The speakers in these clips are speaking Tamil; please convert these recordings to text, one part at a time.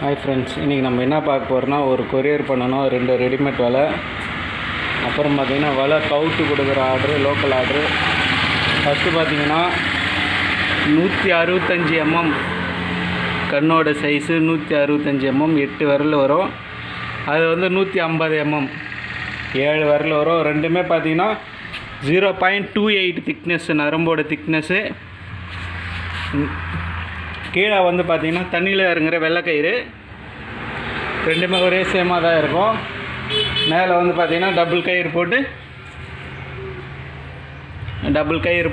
ஹாய் ஃப்ரெண்ட்ஸ், இன்றைக்கி நம்ம என்ன பார்க்க போகிறோன்னா ஒரு கொரியர் பண்ணணும், 2 ரெடிமேட் வலை. அப்புறம் பார்த்திங்கன்னா வலை கவுட்டு கொடுக்குற ஆர்டரு, லோக்கல் ஆர்டரு. ஃபஸ்ட்டு பார்த்திங்கன்னா 165 mm கண்ணோட சைஸு 165 mm 8 விரல் வரும். அது வந்து 150 mm 7 விரல் வரும். ரெண்டுமே பார்த்திங்கன்னா 0.28 திக்னஸ்ஸு, நரம்போட திக்னஸ்ஸு. கீழே வந்து பார்த்திங்கன்னா தண்ணியில் இறங்குற வெள்ளைக்கயிறு, ரெண்டுமே ஒரே சேமாக தான் இருக்கும். மேலே வந்து பார்த்திங்கன்னா டபுள் கயிறு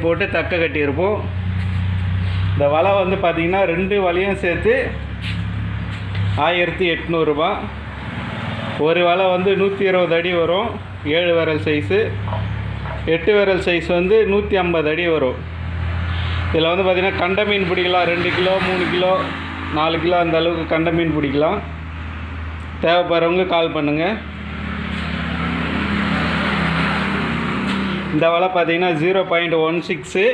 போட்டு தக்க கட்டியிருப்போம். இந்த வலை வந்து பார்த்திங்கன்னா 2 வலையும் சேர்த்து 1800 ரூபா. ஒரு வலை வந்து 120 அடி வரும், 7 விரல் சைஸு. 8 விரல் சைஸ் வந்து 150 அடி வரும். இதில் வந்து பார்த்திங்கன்னா கண்ட மீன் பிடிக்கலாம். 2 கிலோ 3 கிலோ 4 கிலோ அந்த அளவுக்கு கண்ட மீன் பிடிக்கலாம். தேவைப்படுறவங்க கால் பண்ணுங்கள். இந்த வலை பார்த்திங்கன்னா 0.16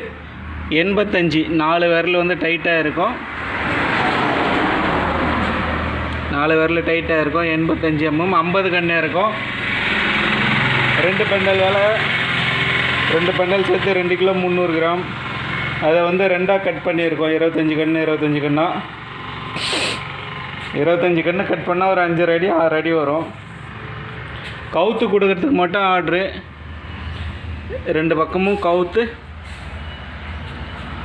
85 4 விரல் வந்து டைட்டாக இருக்கும். 4 விரல் டைட்டாக இருக்கும். 85 mm 50 கண்ணே இருக்கும். 2 பண்டல் வலை, 2 பண்டல் சேர்த்து 2 கிலோ 300 கிராம். அதை வந்து 2ஆக கட் பண்ணியிருக்கோம். 25 கன்று 25 கண்ணா. 25 கன்று கட் பண்ணால் ஒரு 5 அடி 6 அடி வரும். கவுத்து கொடுக்கறதுக்கு மட்டும் ஆர்ட்ரு. 2 பக்கமும் கவுத்து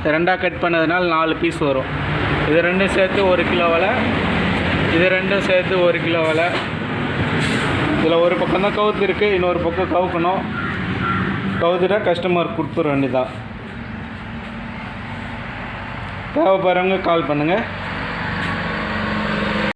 2ஆக கட் பண்ணதுனால 4 பீஸ் வரும். இது 2 சேர்த்து 1 கிலோ வலை, இது 2 சேர்த்து 1 கிலோ வலை. இதில் ஒரு பக்கம் தான் கவுத்து இருக்குது, இன்னொரு பக்கம் கவுக்கணும். கவுத்துட்டா கஸ்டமர் கொடுத்துட வேண்டியதான். தேவைப்படுறவங்க கால் பண்ணுங்கள்.